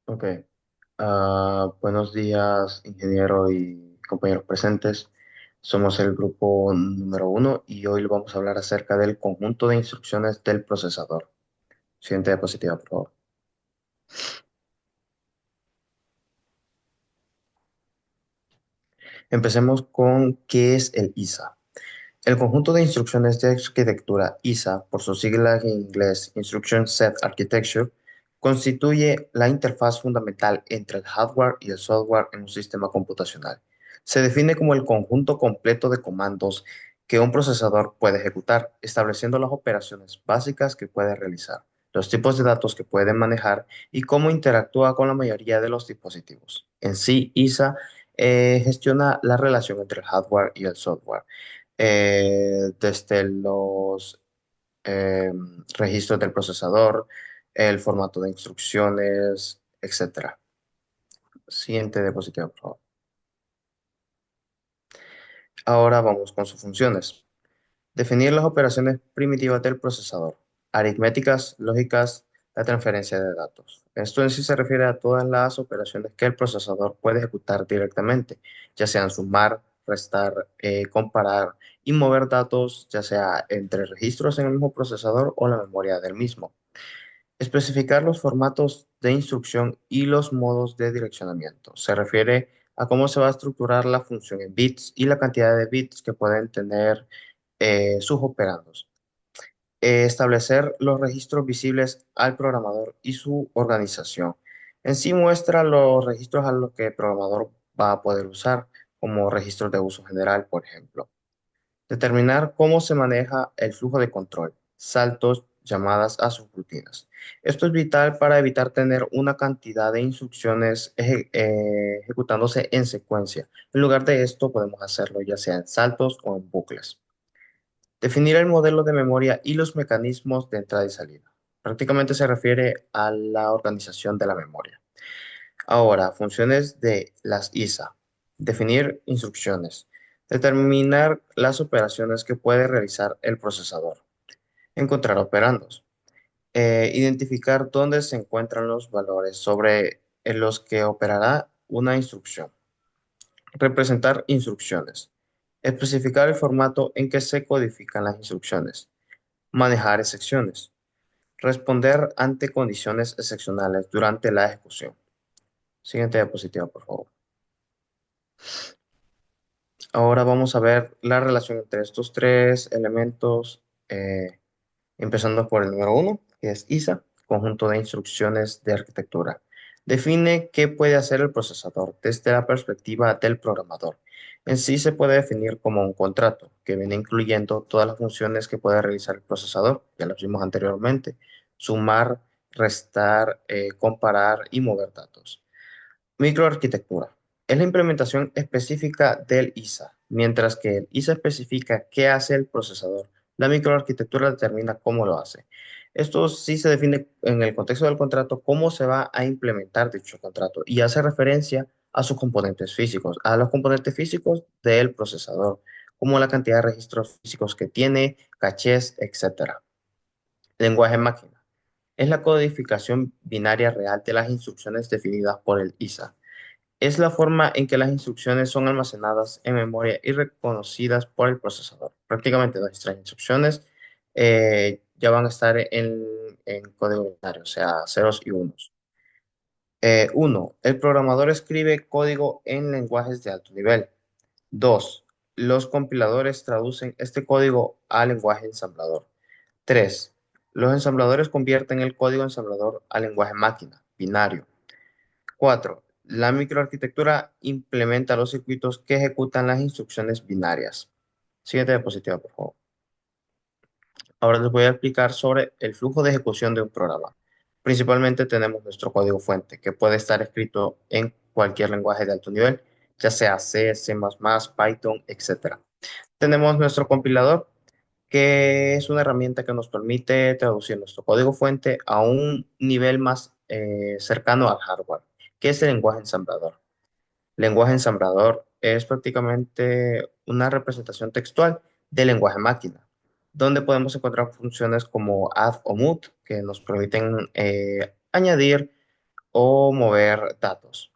Ok. Buenos días, ingeniero y compañeros presentes. Somos el grupo número uno y hoy vamos a hablar acerca del conjunto de instrucciones del procesador. Siguiente diapositiva, por favor. Empecemos con qué es el ISA. El conjunto de instrucciones de arquitectura ISA, por sus siglas en inglés Instruction Set Architecture, constituye la interfaz fundamental entre el hardware y el software en un sistema computacional. Se define como el conjunto completo de comandos que un procesador puede ejecutar, estableciendo las operaciones básicas que puede realizar, los tipos de datos que puede manejar y cómo interactúa con la mayoría de los dispositivos. En sí, ISA gestiona la relación entre el hardware y el software desde los eh, registros del procesador, el formato de instrucciones, etcétera. Siguiente diapositiva, por favor. Ahora vamos con sus funciones. Definir las operaciones primitivas del procesador, aritméticas, lógicas, la transferencia de datos. Esto en sí se refiere a todas las operaciones que el procesador puede ejecutar directamente, ya sean sumar, restar, comparar y mover datos, ya sea entre registros en el mismo procesador o la memoria del mismo. Especificar los formatos de instrucción y los modos de direccionamiento. Se refiere a cómo se va a estructurar la función en bits y la cantidad de bits que pueden tener sus operandos. Establecer los registros visibles al programador y su organización. En sí muestra los registros a los que el programador va a poder usar, como registros de uso general, por ejemplo. Determinar cómo se maneja el flujo de control, saltos, llamadas a sus rutinas. Esto es vital para evitar tener una cantidad de instrucciones ejecutándose en secuencia. En lugar de esto, podemos hacerlo ya sea en saltos o en bucles. Definir el modelo de memoria y los mecanismos de entrada y salida. Prácticamente se refiere a la organización de la memoria. Ahora, funciones de las ISA. Definir instrucciones. Determinar las operaciones que puede realizar el procesador. Encontrar operandos. Identificar dónde se encuentran los valores sobre los que operará una instrucción. Representar instrucciones. Especificar el formato en que se codifican las instrucciones. Manejar excepciones. Responder ante condiciones excepcionales durante la ejecución. Siguiente diapositiva, por favor. Ahora vamos a ver la relación entre estos tres elementos, empezando por el número uno, que es ISA, conjunto de instrucciones de arquitectura. Define qué puede hacer el procesador desde la perspectiva del programador. En sí se puede definir como un contrato que viene incluyendo todas las funciones que puede realizar el procesador, ya lo vimos anteriormente, sumar, restar, comparar y mover datos. Microarquitectura. Es la implementación específica del ISA, mientras que el ISA especifica qué hace el procesador. La microarquitectura determina cómo lo hace. Esto sí se define en el contexto del contrato cómo se va a implementar dicho contrato y hace referencia a sus componentes físicos, a los componentes físicos del procesador, como la cantidad de registros físicos que tiene, cachés, etcétera. Lenguaje máquina. Es la codificación binaria real de las instrucciones definidas por el ISA. Es la forma en que las instrucciones son almacenadas en memoria y reconocidas por el procesador. Prácticamente nuestras instrucciones ya van a estar en código binario, o sea, ceros y unos. Uno, el programador escribe código en lenguajes de alto nivel. Dos, los compiladores traducen este código a lenguaje ensamblador. Tres, los ensambladores convierten el código ensamblador a lenguaje máquina, binario. Cuatro, la microarquitectura implementa los circuitos que ejecutan las instrucciones binarias. Siguiente diapositiva, por favor. Ahora les voy a explicar sobre el flujo de ejecución de un programa. Principalmente tenemos nuestro código fuente, que puede estar escrito en cualquier lenguaje de alto nivel, ya sea C, C++, Python, etcétera. Tenemos nuestro compilador, que es una herramienta que nos permite traducir nuestro código fuente a un nivel más cercano al hardware, que es el lenguaje ensamblador. Lenguaje ensamblador es prácticamente una representación textual del lenguaje máquina, donde podemos encontrar funciones como add o move que nos permiten añadir o mover datos.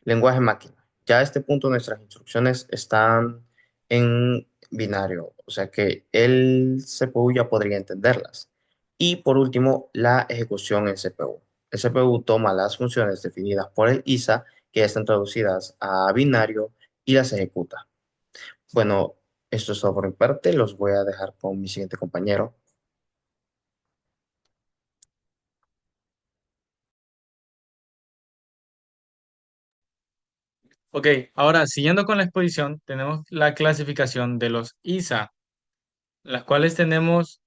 Lenguaje máquina. Ya a este punto nuestras instrucciones están en binario, o sea que el CPU ya podría entenderlas. Y por último, la ejecución en CPU. El CPU toma las funciones definidas por el ISA, que ya están traducidas a binario, y las ejecuta. Bueno, esto es todo por mi parte. Los voy a dejar con mi siguiente compañero. Ok, ahora siguiendo con la exposición, tenemos la clasificación de los ISA, las cuales tenemos,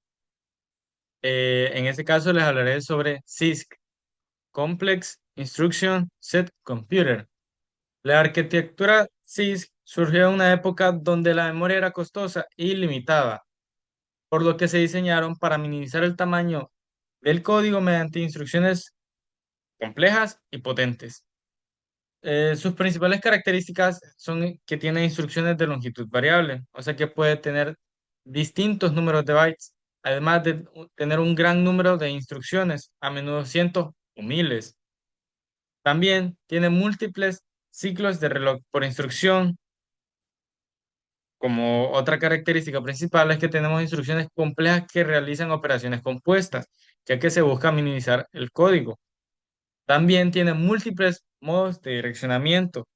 en este caso les hablaré sobre CISC, Complex Instruction Set Computer. La arquitectura CISC surgió en una época donde la memoria era costosa y limitada, por lo que se diseñaron para minimizar el tamaño del código mediante instrucciones complejas y potentes. Sus principales características son que tiene instrucciones de longitud variable, o sea que puede tener distintos números de bytes, además de tener un gran número de instrucciones, a menudo cientos o miles. También tiene múltiples ciclos de reloj por instrucción. Como otra característica principal es que tenemos instrucciones complejas que realizan operaciones compuestas, ya que se busca minimizar el código. También tiene múltiples modos de direccionamiento,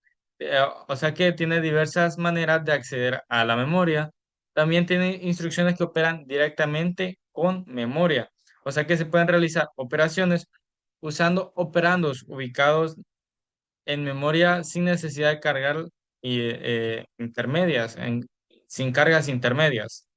o sea que tiene diversas maneras de acceder a la memoria. También tiene instrucciones que operan directamente con memoria, o sea que se pueden realizar operaciones usando operandos ubicados en memoria sin necesidad de cargar intermedias, sin cargas intermedias.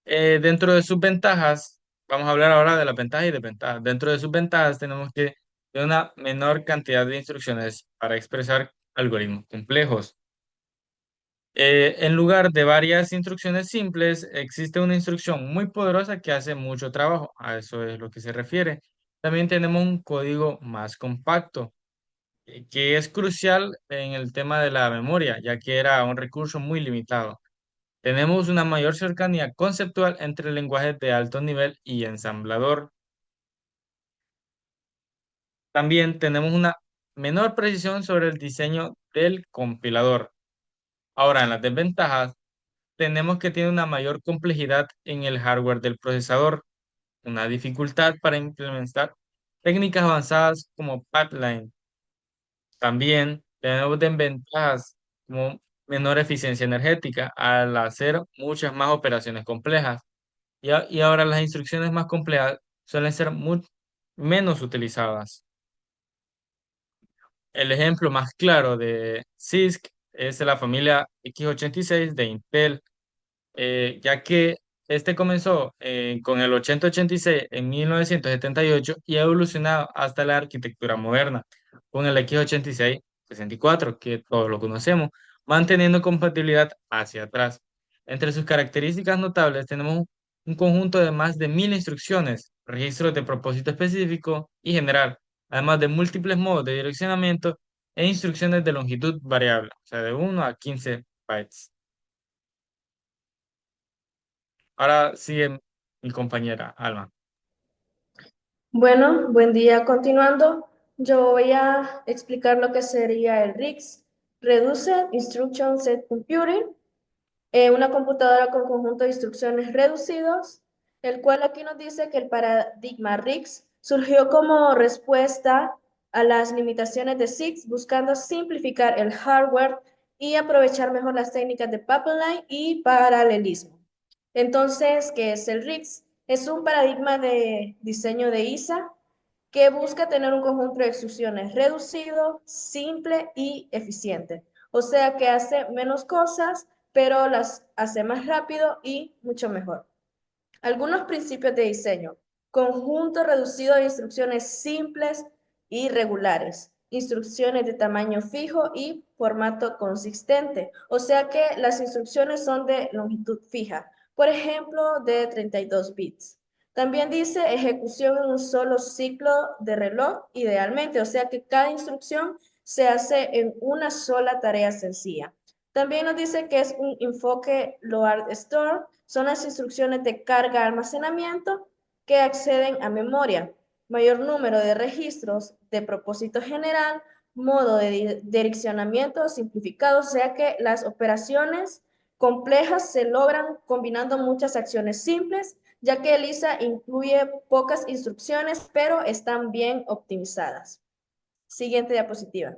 Dentro de sus ventajas, vamos a hablar ahora de las ventajas y desventajas. Dentro de sus ventajas tenemos que tener una menor cantidad de instrucciones para expresar algoritmos complejos. En lugar de varias instrucciones simples, existe una instrucción muy poderosa que hace mucho trabajo. A eso es lo que se refiere. También tenemos un código más compacto, que es crucial en el tema de la memoria, ya que era un recurso muy limitado. Tenemos una mayor cercanía conceptual entre lenguajes de alto nivel y ensamblador. También tenemos una menor precisión sobre el diseño del compilador. Ahora, en las desventajas, tenemos que tiene una mayor complejidad en el hardware del procesador, una dificultad para implementar técnicas avanzadas como pipeline. También tenemos desventajas como menor eficiencia energética al hacer muchas más operaciones complejas. Y ahora las instrucciones más complejas suelen ser menos utilizadas. El ejemplo más claro de CISC es la familia x86 de Intel, ya que este comenzó con el 8086 en 1978 y ha evolucionado hasta la arquitectura moderna, con el x86 64, que todos lo conocemos, manteniendo compatibilidad hacia atrás. Entre sus características notables tenemos un conjunto de más de 1000 instrucciones, registros de propósito específico y general, además de múltiples modos de direccionamiento e instrucciones de longitud variable, o sea, de 1 a 15 bytes. Ahora sigue mi compañera Alma. Bueno, buen día. Continuando, yo voy a explicar lo que sería el RISC, Reduced Instruction Set Computing, una computadora con conjunto de instrucciones reducidos, el cual aquí nos dice que el paradigma RISC surgió como respuesta a las limitaciones de SIX, buscando simplificar el hardware y aprovechar mejor las técnicas de pipeline y paralelismo. Entonces, ¿qué es el RISC? Es un paradigma de diseño de ISA que busca tener un conjunto de instrucciones reducido, simple y eficiente. O sea que hace menos cosas, pero las hace más rápido y mucho mejor. Algunos principios de diseño. Conjunto reducido de instrucciones simples y regulares. Instrucciones de tamaño fijo y formato consistente. O sea que las instrucciones son de longitud fija. Por ejemplo, de 32 bits. También dice ejecución en un solo ciclo de reloj, idealmente. O sea que cada instrucción se hace en una sola tarea sencilla. También nos dice que es un enfoque load store, son las instrucciones de carga almacenamiento que acceden a memoria. Mayor número de registros de propósito general, modo de direccionamiento simplificado, o sea que las operaciones complejas se logran combinando muchas acciones simples, ya que ELISA incluye pocas instrucciones, pero están bien optimizadas. Siguiente diapositiva.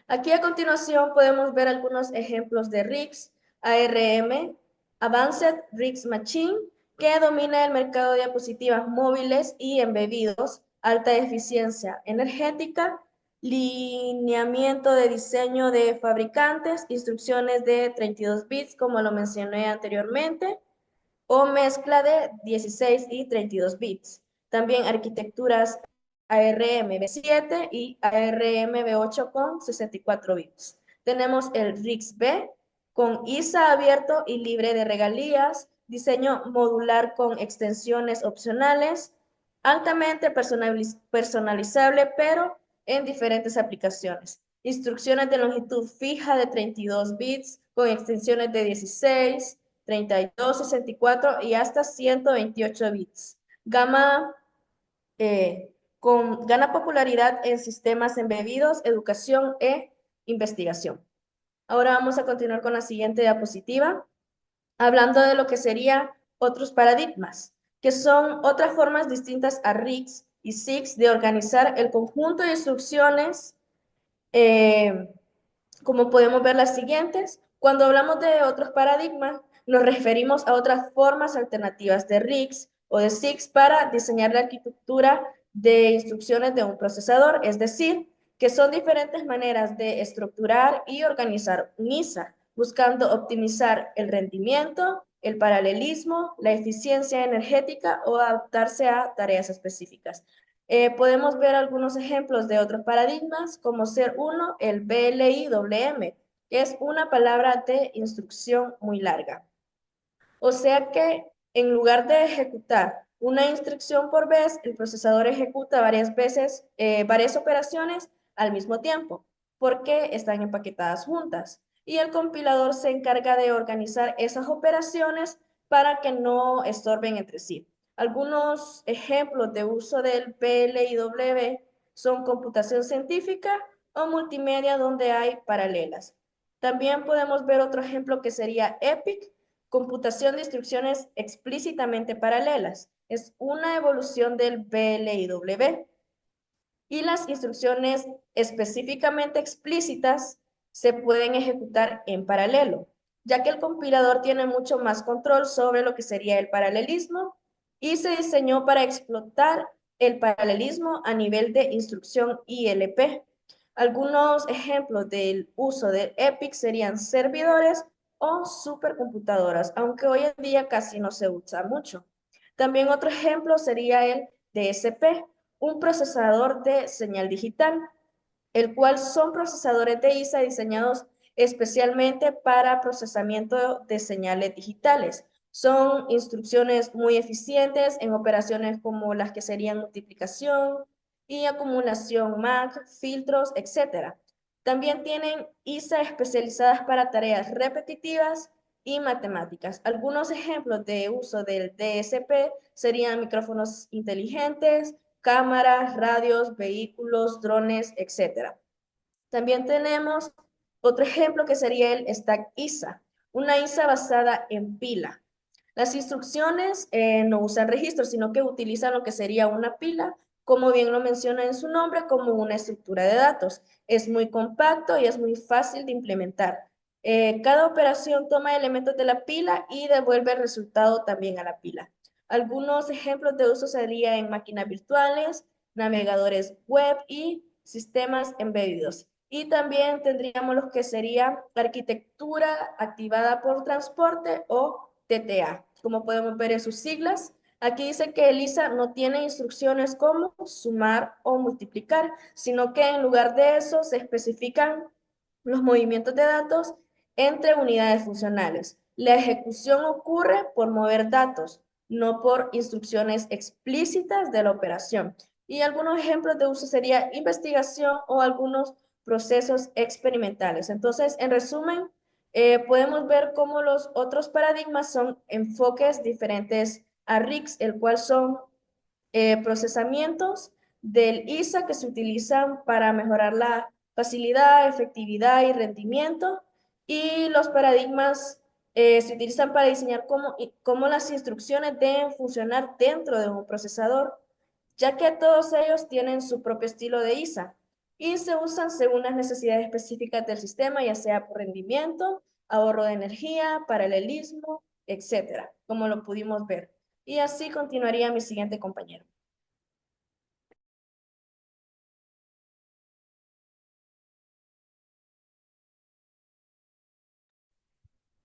Aquí a continuación podemos ver algunos ejemplos de RIGS, ARM, Advanced RIGS Machine, que domina el mercado de diapositivas móviles y embebidos, alta eficiencia energética, lineamiento de diseño de fabricantes, instrucciones de 32 bits, como lo mencioné anteriormente, o mezcla de 16 y 32 bits. También arquitecturas ARM-V7 y ARM-V8 con 64 bits. Tenemos el RIGS-B con ISA abierto y libre de regalías, diseño modular con extensiones opcionales, altamente personalizable, pero en diferentes aplicaciones. Instrucciones de longitud fija de 32 bits con extensiones de 16, 32, 64 y hasta 128 bits. Gana popularidad en sistemas embebidos, educación e investigación. Ahora vamos a continuar con la siguiente diapositiva, hablando de lo que serían otros paradigmas, que son otras formas distintas a RIGS y SIGS de organizar el conjunto de instrucciones, como podemos ver las siguientes. Cuando hablamos de otros paradigmas, nos referimos a otras formas alternativas de RIGS o de SIGS para diseñar la arquitectura de instrucciones de un procesador, es decir, que son diferentes maneras de estructurar y organizar un ISA, buscando optimizar el rendimiento, el paralelismo, la eficiencia energética o adaptarse a tareas específicas. Podemos ver algunos ejemplos de otros paradigmas, como ser uno, el BLIWM, que es una palabra de instrucción muy larga. O sea que en lugar de ejecutar una instrucción por vez, el procesador ejecuta varias operaciones al mismo tiempo, porque están empaquetadas juntas. Y el compilador se encarga de organizar esas operaciones para que no estorben entre sí. Algunos ejemplos de uso del PLIW son computación científica o multimedia donde hay paralelas. También podemos ver otro ejemplo que sería EPIC, computación de instrucciones explícitamente paralelas. Es una evolución del PLIW. Y las instrucciones específicamente explícitas se pueden ejecutar en paralelo, ya que el compilador tiene mucho más control sobre lo que sería el paralelismo y se diseñó para explotar el paralelismo a nivel de instrucción ILP. Algunos ejemplos del uso del EPIC serían servidores o supercomputadoras, aunque hoy en día casi no se usa mucho. También otro ejemplo sería el DSP, un procesador de señal digital, el cual son procesadores de ISA diseñados especialmente para procesamiento de señales digitales. Son instrucciones muy eficientes en operaciones como las que serían multiplicación y acumulación MAC, filtros, etc. También tienen ISA especializadas para tareas repetitivas y matemáticas. Algunos ejemplos de uso del DSP serían micrófonos inteligentes, cámaras, radios, vehículos, drones, etc. También tenemos otro ejemplo que sería el Stack ISA, una ISA basada en pila. Las instrucciones no usan registros, sino que utilizan lo que sería una pila, como bien lo menciona en su nombre, como una estructura de datos. Es muy compacto y es muy fácil de implementar. Cada operación toma elementos de la pila y devuelve el resultado también a la pila. Algunos ejemplos de uso serían en máquinas virtuales, navegadores web y sistemas embebidos. Y también tendríamos lo que sería arquitectura activada por transporte o TTA. Como podemos ver en sus siglas, aquí dice que ELISA no tiene instrucciones como sumar o multiplicar, sino que en lugar de eso se especifican los movimientos de datos entre unidades funcionales. La ejecución ocurre por mover datos, no por instrucciones explícitas de la operación. Y algunos ejemplos de uso sería investigación o algunos procesos experimentales. Entonces, en resumen, podemos ver cómo los otros paradigmas son enfoques diferentes a RICS, el cual son procesamientos del ISA que se utilizan para mejorar la facilidad, efectividad y rendimiento. Y los paradigmas se utilizan para diseñar cómo las instrucciones deben funcionar dentro de un procesador, ya que todos ellos tienen su propio estilo de ISA y se usan según las necesidades específicas del sistema, ya sea por rendimiento, ahorro de energía, paralelismo, etcétera, como lo pudimos ver. Y así continuaría mi siguiente compañero.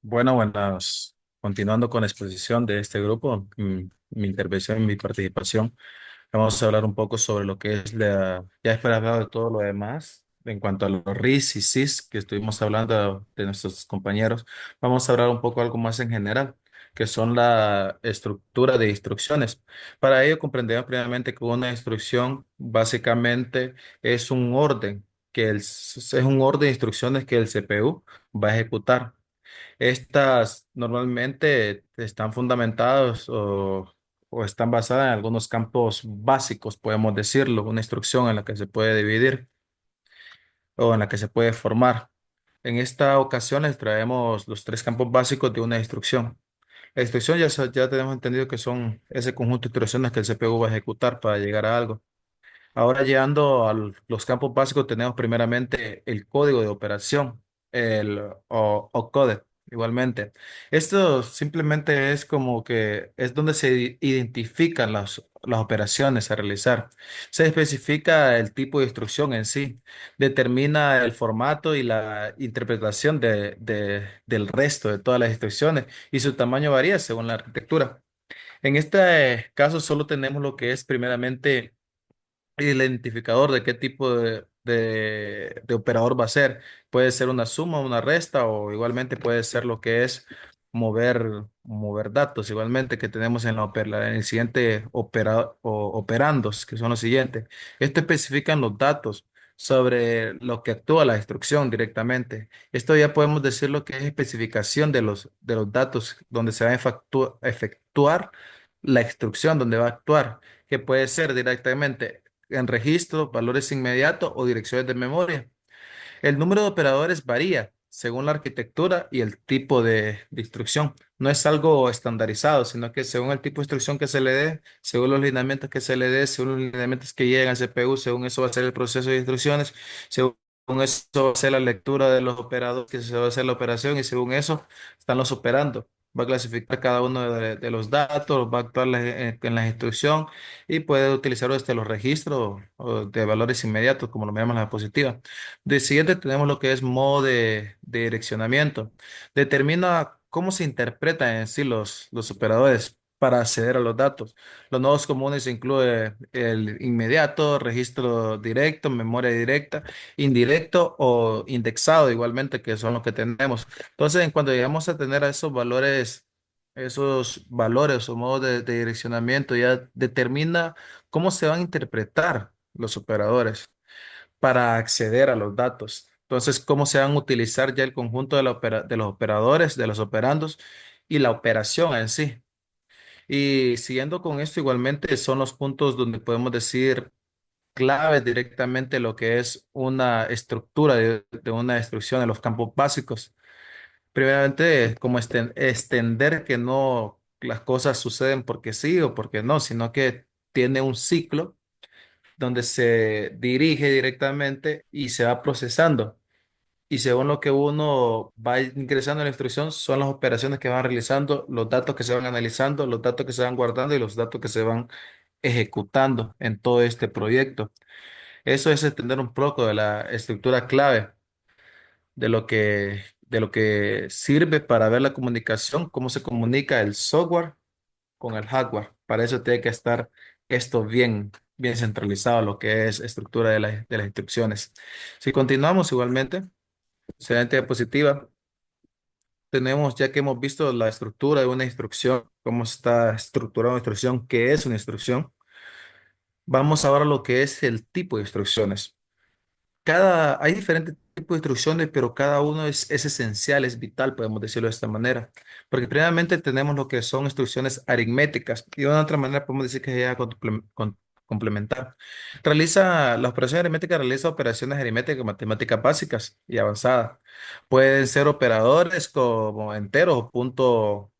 Bueno, buenas. Continuando con la exposición de este grupo, mi intervención, mi participación, vamos a hablar un poco sobre lo que es ya después de hablar de todo lo demás, en cuanto a los RIS y CIS que estuvimos hablando de nuestros compañeros, vamos a hablar un poco algo más en general, que son la estructura de instrucciones. Para ello comprendemos primeramente que una instrucción básicamente es un orden, es un orden de instrucciones que el CPU va a ejecutar. Estas normalmente están fundamentadas o están basadas en algunos campos básicos, podemos decirlo, una instrucción en la que se puede dividir o en la que se puede formar. En esta ocasión les traemos los tres campos básicos de una instrucción. La instrucción ya tenemos entendido que son ese conjunto de instrucciones que el CPU va a ejecutar para llegar a algo. Ahora llegando a los campos básicos, tenemos primeramente el código de operación, o code, igualmente. Esto simplemente es como que es donde se identifican las operaciones a realizar. Se especifica el tipo de instrucción en sí, determina el formato y la interpretación del resto de todas las instrucciones y su tamaño varía según la arquitectura. En este caso solo tenemos lo que es primeramente el identificador de qué tipo de operador va a ser. Puede ser una suma, una resta o igualmente puede ser lo que es mover datos, igualmente que tenemos en el siguiente operandos, que son los siguientes. Esto especifican los datos sobre lo que actúa la instrucción directamente. Esto ya podemos decir lo que es especificación de los datos donde se va a efectuar la instrucción, donde va a actuar, que puede ser directamente en registro, valores inmediatos o direcciones de memoria. El número de operadores varía según la arquitectura y el tipo de instrucción. No es algo estandarizado, sino que según el tipo de instrucción que se le dé, según los lineamientos que se le dé, según los lineamientos que lleguen al CPU, según eso va a ser el proceso de instrucciones, según eso va a ser la lectura de los operadores que se va a hacer la operación y según eso están los operando. Va a clasificar cada uno de los datos, va a actuar en la instrucción y puede utilizar los registros o de valores inmediatos, como lo llamamos en la diapositiva. De siguiente tenemos lo que es modo de direccionamiento. Determina cómo se interpretan en sí los operadores para acceder a los datos. Los nodos comunes incluyen el inmediato, registro directo, memoria directa, indirecto o indexado igualmente, que son los que tenemos. Entonces, en cuanto llegamos a tener a esos valores o modos de direccionamiento, ya determina cómo se van a interpretar los operadores para acceder a los datos. Entonces, cómo se van a utilizar ya el conjunto de los operadores, de los operandos y la operación en sí. Y siguiendo con esto, igualmente son los puntos donde podemos decir claves directamente lo que es una estructura de una instrucción en los campos básicos. Primeramente, como extender que no las cosas suceden porque sí o porque no, sino que tiene un ciclo donde se dirige directamente y se va procesando. Y según lo que uno va ingresando en la instrucción, son las operaciones que van realizando, los datos que se van analizando, los datos que se van guardando y los datos que se van ejecutando en todo este proyecto. Eso es entender un poco de la estructura clave de lo que sirve para ver la comunicación, cómo se comunica el software con el hardware. Para eso tiene que estar esto bien centralizado, lo que es estructura de las instrucciones. Si continuamos igualmente, siguiente diapositiva, tenemos, ya que hemos visto la estructura de una instrucción, cómo está estructurada una instrucción, qué es una instrucción. Vamos ahora a lo que es el tipo de instrucciones. Hay diferentes tipos de instrucciones, pero cada uno es esencial, es vital, podemos decirlo de esta manera. Porque primeramente tenemos lo que son instrucciones aritméticas y de una otra manera podemos decir que es complementar. Las operaciones aritméticas realiza operaciones aritméticas, matemáticas básicas y avanzadas. Pueden ser operadores como enteros o punto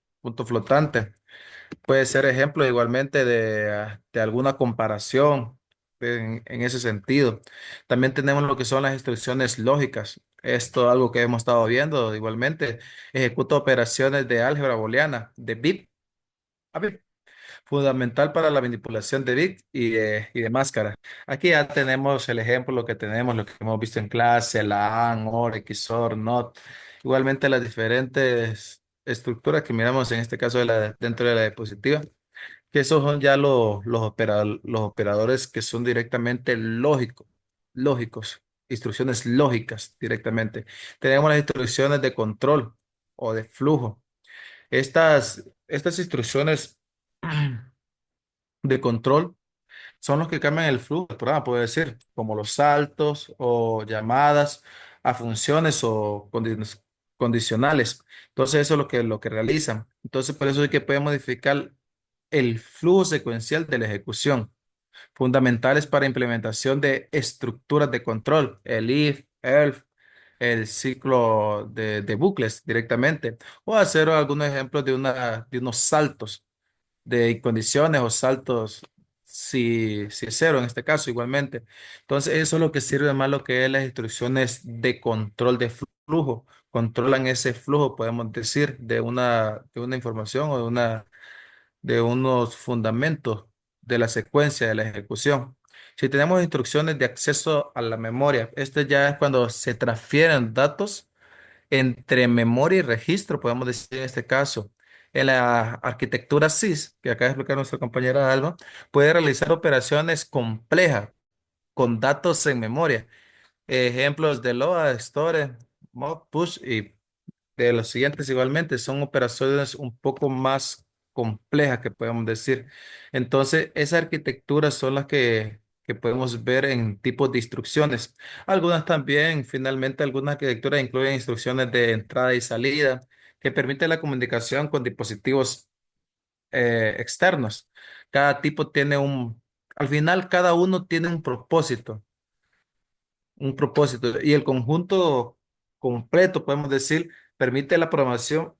flotante. Puede ser ejemplo igualmente de alguna comparación en ese sentido. También tenemos lo que son las instrucciones lógicas. Esto es algo que hemos estado viendo igualmente. Ejecuta operaciones de álgebra booleana, de bit a bit, fundamental para la manipulación de bit y de máscara. Aquí ya tenemos el ejemplo, lo que tenemos, lo que hemos visto en clase, la AND, OR, XOR, NOT. Igualmente las diferentes estructuras que miramos en este caso dentro de la diapositiva, que esos son ya los operadores que son directamente lógicos, instrucciones lógicas directamente. Tenemos las instrucciones de control o de flujo. Estas instrucciones de control son los que cambian el flujo del programa, puede decir, como los saltos o llamadas a funciones o condicionales. Entonces, eso es lo que realizan. Entonces, por eso es que pueden modificar el flujo secuencial de la ejecución, fundamentales para implementación de estructuras de control, el if, else, el ciclo de bucles directamente, o hacer algunos ejemplos de unos saltos de condiciones o saltos si es cero en este caso igualmente. Entonces, eso es lo que sirve más lo que es las instrucciones de control de flujo. Controlan ese flujo, podemos decir, de una información o de unos fundamentos de la secuencia de la ejecución. Si tenemos instrucciones de acceso a la memoria, este ya es cuando se transfieren datos entre memoria y registro, podemos decir en este caso. En la arquitectura SIS, que acaba de explicar nuestra compañera Alba, puede realizar operaciones complejas con datos en memoria. Ejemplos de load, store, move, push y de los siguientes igualmente son operaciones un poco más complejas que podemos decir. Entonces, esas arquitecturas son las que podemos ver en tipos de instrucciones. Algunas también, finalmente, algunas arquitecturas incluyen instrucciones de entrada y salida que permiten la comunicación con dispositivos externos. Cada tipo al final, cada uno tiene un propósito y el conjunto completo, podemos decir, permite la programación,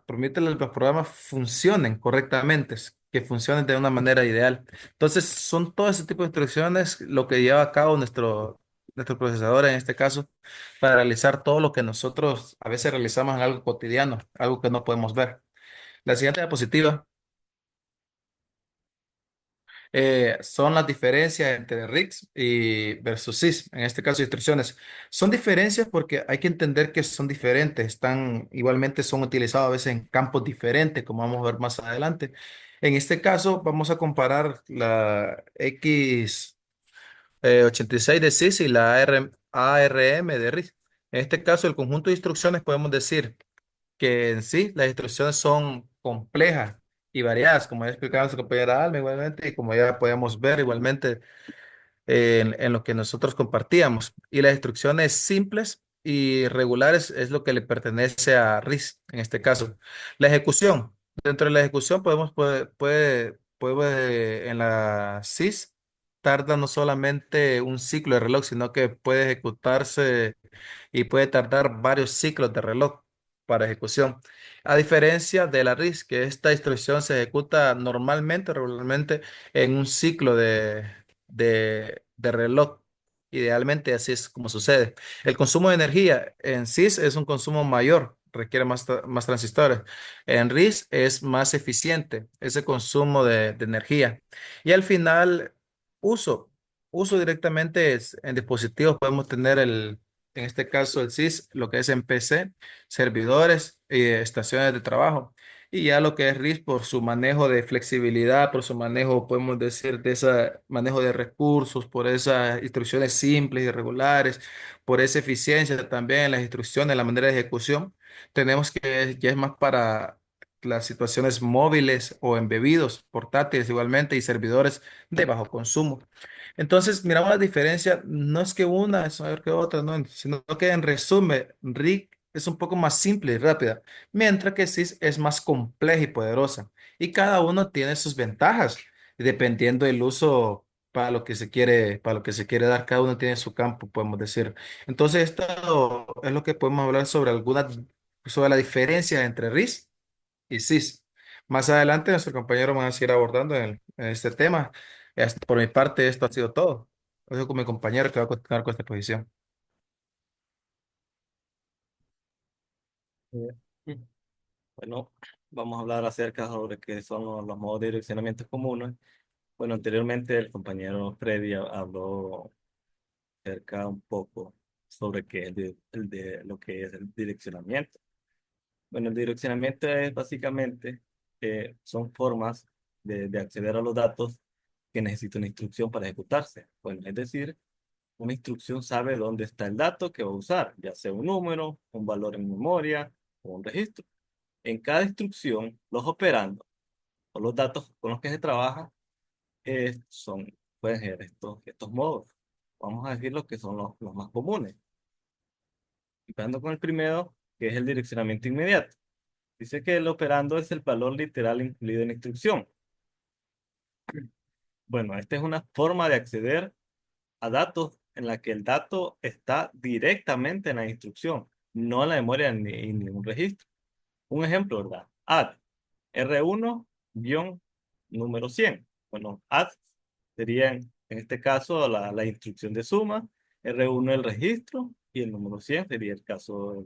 permite que los programas funcionen correctamente, que funcionen de una manera ideal. Entonces, son todo ese tipo de instrucciones lo que lleva a cabo nuestro procesador en este caso para realizar todo lo que nosotros a veces realizamos en algo cotidiano, algo que no podemos ver. La siguiente diapositiva. Son las diferencias entre RISC y versus SIS, en este caso instrucciones. Son diferencias porque hay que entender que son diferentes, igualmente son utilizados a veces en campos diferentes, como vamos a ver más adelante. En este caso vamos a comparar la X86 de SIS y la ARM de RISC. En este caso, el conjunto de instrucciones podemos decir que en sí las instrucciones son complejas y variadas, como ya explicaba su compañera Alma igualmente, y como ya podemos ver igualmente en lo que nosotros compartíamos. Y las instrucciones simples y regulares es lo que le pertenece a RISC en este caso. La ejecución. Dentro de la ejecución en la SIS tarda no solamente un ciclo de reloj, sino que puede ejecutarse y puede tardar varios ciclos de reloj para ejecución. A diferencia de la RISC, que esta instrucción se ejecuta normalmente, regularmente, en un ciclo de reloj. Idealmente así es como sucede. El consumo de energía en SIS es un consumo mayor, requiere más transistores. En RISC es más eficiente ese consumo de energía. Y al final, uso. Uso directamente en dispositivos. Podemos tener en este caso el SIS, lo que es en PC, servidores y estaciones de trabajo. Y ya lo que es RISC por su manejo de flexibilidad, por su manejo, podemos decir, de ese manejo de recursos, por esas instrucciones simples y regulares, por esa eficiencia también en las instrucciones, la manera de ejecución, tenemos que ya es más las situaciones móviles o embebidos, portátiles igualmente y servidores de bajo consumo. Entonces, miramos la diferencia, no es que una es mayor que otra, no, sino que en resumen, RIC es un poco más simple y rápida, mientras que SIS es más compleja y poderosa. Y cada uno tiene sus ventajas, dependiendo del uso para lo que se quiere dar, cada uno tiene su campo, podemos decir. Entonces, esto es lo que podemos hablar sobre la diferencia entre RIS y SIS. Más adelante, nuestro compañero va a seguir abordando en este tema. Por mi parte, esto ha sido todo. Lo dejo con mi compañero que va a continuar con esta posición. Eh, Bueno, vamos a hablar acerca sobre qué son los modos de direccionamiento comunes. Bueno, anteriormente el compañero Freddy habló acerca un poco sobre qué es lo que es el direccionamiento. Bueno, el direccionamiento es básicamente son formas de acceder a los datos que necesita una instrucción para ejecutarse. Bueno, es decir, una instrucción sabe dónde está el dato que va a usar, ya sea un número, un valor en memoria o un registro. En cada instrucción, los operandos o los datos con los que se trabaja pueden ser estos modos. Vamos a decir los que son los más comunes. Empezando con el primero, que es el direccionamiento inmediato. Dice que el operando es el valor literal incluido en la instrucción. Bueno, esta es una forma de acceder a datos en la que el dato está directamente en la instrucción, no en la memoria ni en ningún registro. Un ejemplo, ¿verdad? Add R1 número 100. Bueno, add sería en este caso la instrucción de suma, R1 el registro y el número 100 sería el caso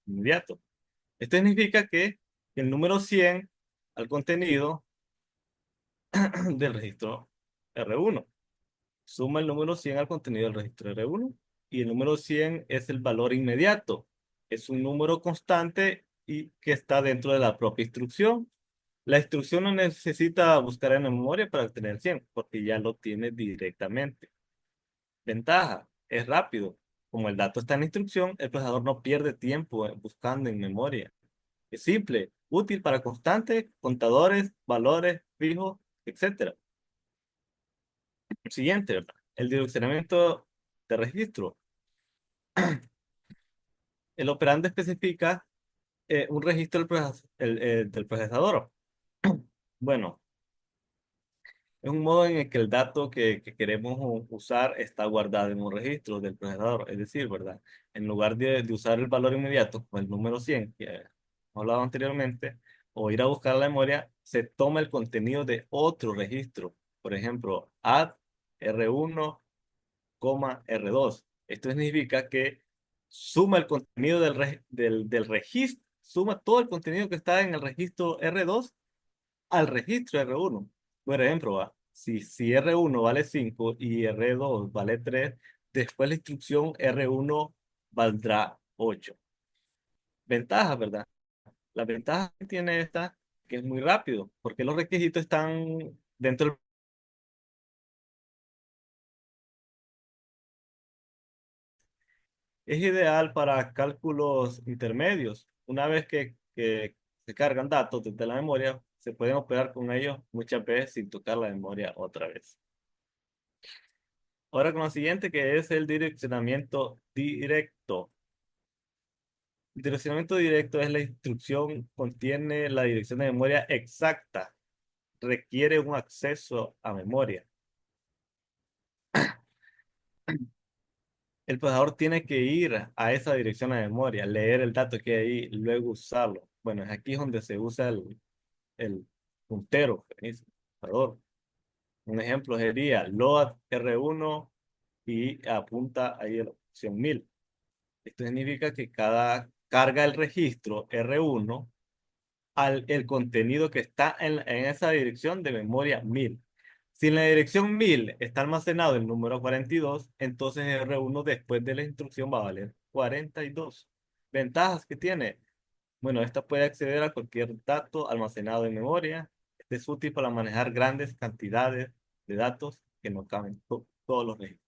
inmediato. Esto significa que el número 100 al contenido del registro R1 suma el número 100 al contenido del registro R1 y el número 100 es el valor inmediato. Es un número constante y que está dentro de la propia instrucción. La instrucción no necesita buscar en la memoria para obtener 100 porque ya lo tiene directamente. Ventaja, es rápido. Como el dato está en la instrucción, el procesador no pierde tiempo buscando en memoria. Es simple, útil para constantes, contadores, valores, fijos, etcétera. Siguiente, ¿verdad? El direccionamiento de registro. El operando especifica un registro del procesador. Bueno, es un modo en el que el dato que queremos usar está guardado en un registro del procesador. Es decir, ¿verdad? En lugar de usar el valor inmediato, o el número 100 que hemos hablado anteriormente, o ir a buscar la memoria, se toma el contenido de otro registro. Por ejemplo, add R1, R2. Esto significa que suma el contenido del registro, suma todo el contenido que está en el registro R2 al registro R1. Por ejemplo, si R1 vale 5 y R2 vale 3, después la instrucción R1 valdrá 8. Ventajas, ¿verdad? La ventaja que tiene esta, que es muy rápido, porque los requisitos están dentro del. Es ideal para cálculos intermedios. Una vez que se cargan datos desde la memoria, se pueden operar con ellos muchas veces sin tocar la memoria otra vez. Ahora con lo siguiente que es el direccionamiento directo. El direccionamiento directo es la instrucción, contiene la dirección de memoria exacta, requiere un acceso a memoria. El procesador tiene que ir a esa dirección de memoria, leer el dato que hay ahí, luego usarlo. Bueno, es aquí donde se usa el puntero, que dice el procesador. Un ejemplo sería load R1 y apunta ahí a la opción 1000. Esto significa que cada carga el registro R1 el contenido que está en esa dirección de memoria 1000. Si en la dirección 1000 está almacenado el número 42, entonces R1 después de la instrucción va a valer 42. Ventajas que tiene. Bueno, esta puede acceder a cualquier dato almacenado en memoria. Este es útil para manejar grandes cantidades de datos que no caben todos los registros.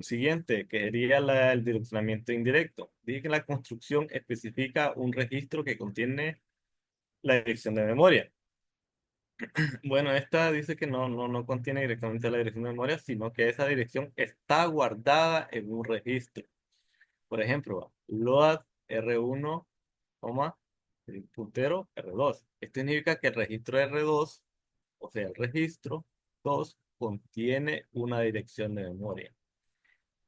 Siguiente, que sería el direccionamiento indirecto. Dije que la construcción especifica un registro que contiene la dirección de memoria. Bueno, esta dice que no contiene directamente la dirección de memoria, sino que esa dirección está guardada en un registro. Por ejemplo, load R1, el puntero R2. Esto significa que el registro R2, o sea, el registro 2, contiene una dirección de memoria.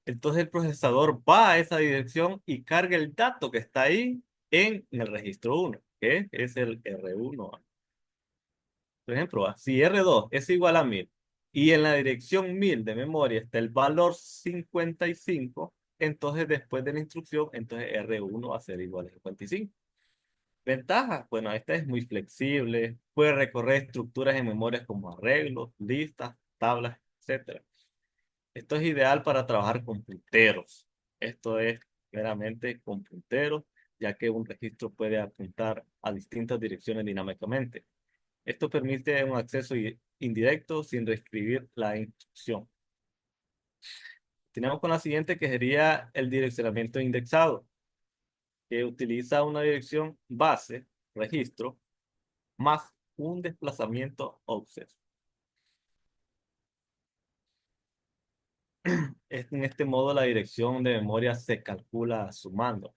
Entonces el procesador va a esa dirección y carga el dato que está ahí en el registro 1, que es el R1. Por ejemplo, si R2 es igual a 1000 y en la dirección 1000 de memoria está el valor 55, entonces después de la instrucción, entonces R1 va a ser igual a 55. Ventajas, bueno, esta es muy flexible, puede recorrer estructuras en memorias como arreglos, listas, tablas, etcétera. Esto es ideal para trabajar con punteros. Esto es meramente con punteros, ya que un registro puede apuntar a distintas direcciones dinámicamente. Esto permite un acceso indirecto sin reescribir la instrucción. Tenemos con la siguiente que sería el direccionamiento indexado, que utiliza una dirección base, registro, más un desplazamiento offset. En este modo la dirección de memoria se calcula sumando.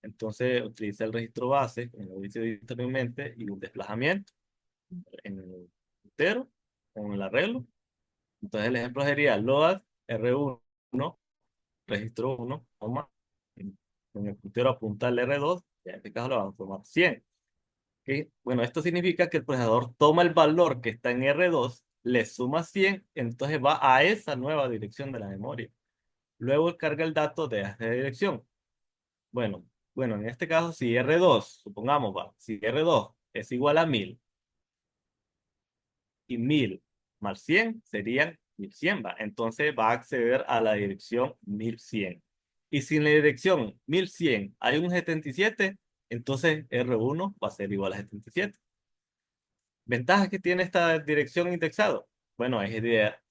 Entonces utiliza el registro base, como lo dice anteriormente, y un desplazamiento en el entero, con el arreglo. Entonces el ejemplo sería load R1, registro 1, con el puntero apunta al R2, y en este caso lo vamos a tomar 100. ¿Ok? Bueno, esto significa que el procesador toma el valor que está en R2, le suma 100, entonces va a esa nueva dirección de la memoria. Luego carga el dato de esa dirección. Bueno, en este caso, si R2, supongamos, si R2 es igual a 1000 y 1000 más 100 serían 1100, ¿va? Entonces va a acceder a la dirección 1100. Y si en la dirección 1100 hay un 77, entonces R1 va a ser igual a 77. ¿Ventajas que tiene esta dirección indexado? Bueno, es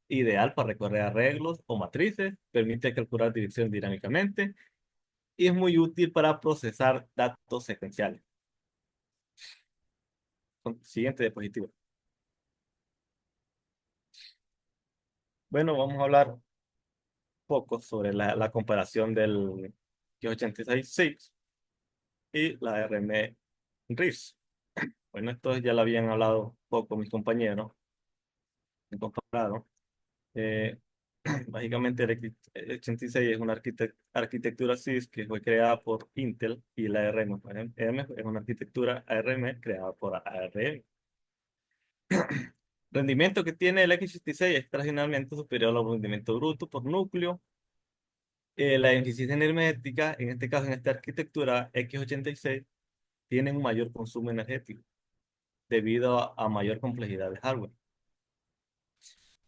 ideal para recorrer arreglos o matrices, permite calcular dirección dinámicamente y es muy útil para procesar datos secuenciales. Siguiente diapositiva. Bueno, vamos a hablar un poco sobre la comparación del X86 y la ARM RISC. Bueno, esto ya lo habían hablado un poco mis compañeros, han comparado. Eh, Básicamente el X86 es una arquitectura CISC que fue creada por Intel y la ARM. Es una arquitectura ARM creada por ARM. Rendimiento que tiene el X86 es tradicionalmente superior al rendimiento bruto por núcleo. La eficiencia energética, en este caso en esta arquitectura X86, tiene un mayor consumo energético debido a mayor complejidad de hardware.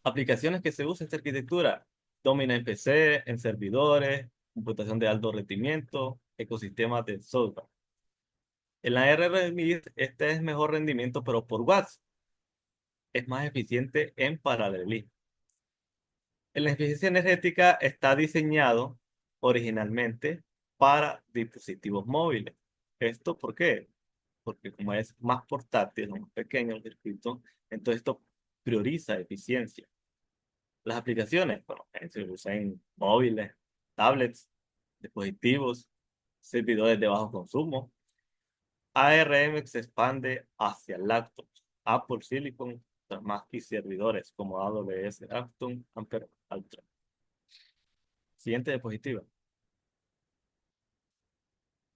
Aplicaciones que se usa esta arquitectura: domina en PC, en servidores, computación de alto rendimiento, ecosistemas de software. En la RRMID, este es mejor rendimiento, pero por watts. Es más eficiente en paralelismo. En la eficiencia energética está diseñado originalmente para dispositivos móviles. ¿Esto por qué? Porque como es más portátil, más pequeño el circuito, entonces esto prioriza eficiencia. Las aplicaciones, bueno, se usan en móviles, tablets, dispositivos, servidores de bajo consumo. ARM se expande hacia laptops, Apple Silicon, más y servidores como AWS Acton, Ampere Altra. Siguiente diapositiva.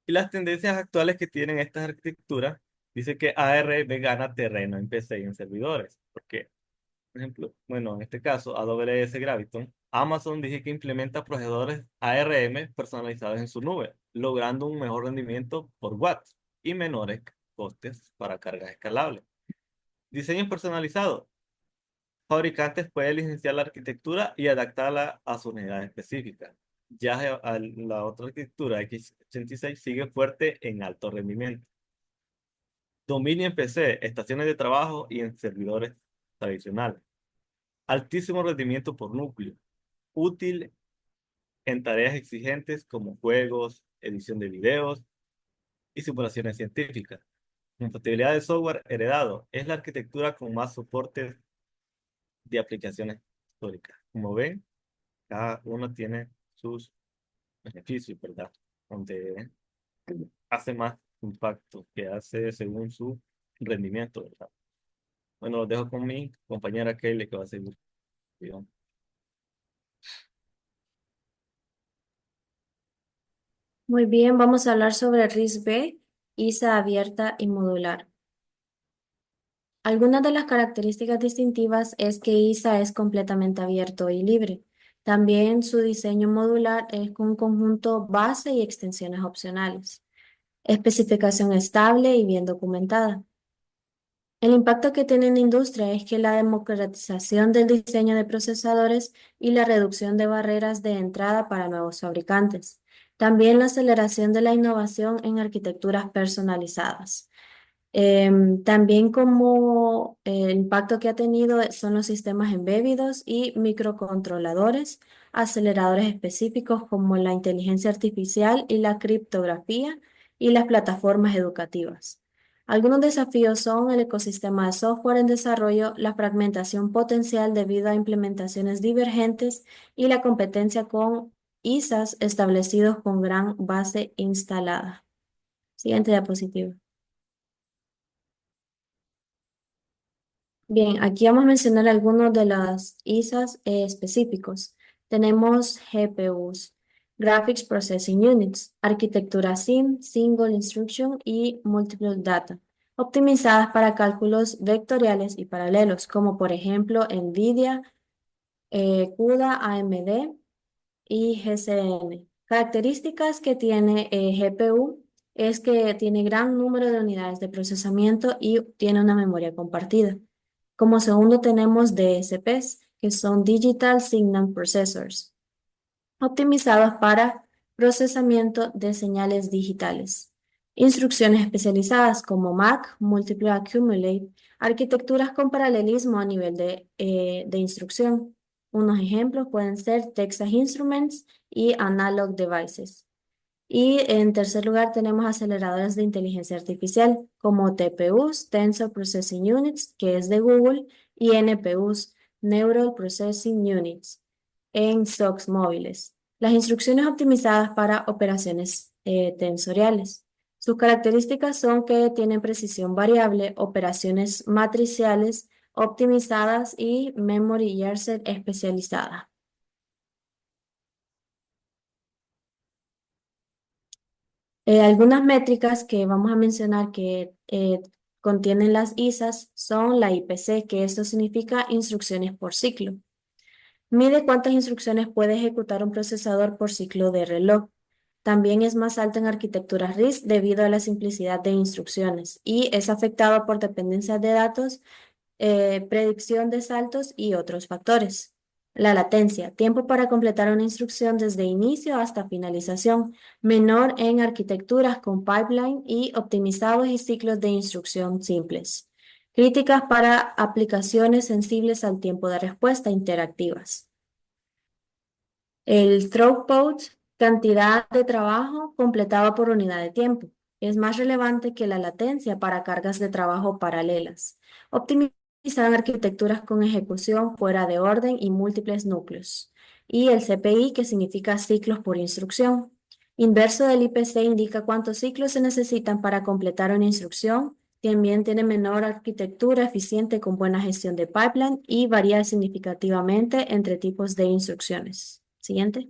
Y las tendencias actuales que tienen estas arquitecturas, dice que ARM gana terreno en PC y en servidores. ¿Por qué? Por ejemplo, bueno, en este caso, AWS Graviton, Amazon dice que implementa procesadores ARM personalizados en su nube, logrando un mejor rendimiento por watt y menores costes para cargas escalables. Diseño personalizado. Fabricantes pueden licenciar la arquitectura y adaptarla a su unidad específica. La otra arquitectura, X86, sigue fuerte en alto rendimiento. Dominio en PC, estaciones de trabajo y en servidores tradicionales. Altísimo rendimiento por núcleo. Útil en tareas exigentes como juegos, edición de videos y simulaciones científicas. Compatibilidad de software heredado. Es la arquitectura con más soporte de aplicaciones históricas. Como ven, cada uno tiene sus beneficios, ¿verdad? Donde hace más impacto que hace según su rendimiento, ¿verdad? Bueno, los dejo con mi compañera Kelly que va a seguir. Digamos. Muy bien, vamos a hablar sobre RISC-V, ISA abierta y modular. Algunas de las características distintivas es que ISA es completamente abierto y libre. También su diseño modular es con un conjunto base y extensiones opcionales. Especificación estable y bien documentada. El impacto que tiene en la industria es que la democratización del diseño de procesadores y la reducción de barreras de entrada para nuevos fabricantes. También la aceleración de la innovación en arquitecturas personalizadas. También como el impacto que ha tenido son los sistemas embédidos y microcontroladores, aceleradores específicos como la inteligencia artificial y la criptografía y las plataformas educativas. Algunos desafíos son el ecosistema de software en desarrollo, la fragmentación potencial debido a implementaciones divergentes y la competencia con ISAs establecidos con gran base instalada. Siguiente diapositiva. Bien, aquí vamos a mencionar algunos de las ISAs específicos. Tenemos GPUs, Graphics Processing Units, arquitectura SIM, Single Instruction y Multiple Data, optimizadas para cálculos vectoriales y paralelos, como por ejemplo NVIDIA, CUDA, AMD y GCN. Características que tiene GPU es que tiene gran número de unidades de procesamiento y tiene una memoria compartida. Como segundo tenemos DSPs, que son Digital Signal Processors, optimizados para procesamiento de señales digitales. Instrucciones especializadas como MAC, Multiple Accumulate, arquitecturas con paralelismo a nivel de instrucción. Unos ejemplos pueden ser Texas Instruments y Analog Devices. Y en tercer lugar tenemos aceleradores de inteligencia artificial como TPUs, Tensor Processing Units, que es de Google, y NPUs, Neural Processing Units, en SOCs móviles. Las instrucciones optimizadas para operaciones tensoriales. Sus características son que tienen precisión variable, operaciones matriciales optimizadas y memory yearset especializada. Algunas métricas que vamos a mencionar que contienen las ISAs son la IPC, que esto significa instrucciones por ciclo. Mide cuántas instrucciones puede ejecutar un procesador por ciclo de reloj. También es más alto en arquitecturas RISC debido a la simplicidad de instrucciones y es afectado por dependencias de datos, predicción de saltos y otros factores. La latencia, tiempo para completar una instrucción desde inicio hasta finalización, menor en arquitecturas con pipeline y optimizados y ciclos de instrucción simples. Críticas para aplicaciones sensibles al tiempo de respuesta interactivas. El throughput, cantidad de trabajo completado por unidad de tiempo, es más relevante que la latencia para cargas de trabajo paralelas. Optimizar arquitecturas con ejecución fuera de orden y múltiples núcleos. Y el CPI, que significa ciclos por instrucción. Inverso del IPC indica cuántos ciclos se necesitan para completar una instrucción. También tiene menor arquitectura eficiente con buena gestión de pipeline y varía significativamente entre tipos de instrucciones. Siguiente.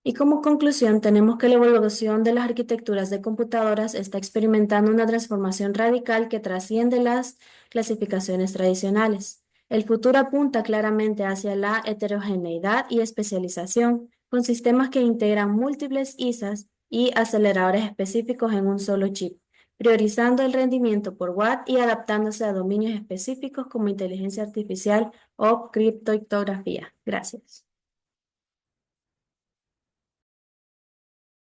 Y como conclusión, tenemos que la evolución de las arquitecturas de computadoras está experimentando una transformación radical que trasciende las clasificaciones tradicionales. El futuro apunta claramente hacia la heterogeneidad y especialización, con sistemas que integran múltiples ISAs y aceleradores específicos en un solo chip, priorizando el rendimiento por watt y adaptándose a dominios específicos como inteligencia artificial o criptografía. Gracias.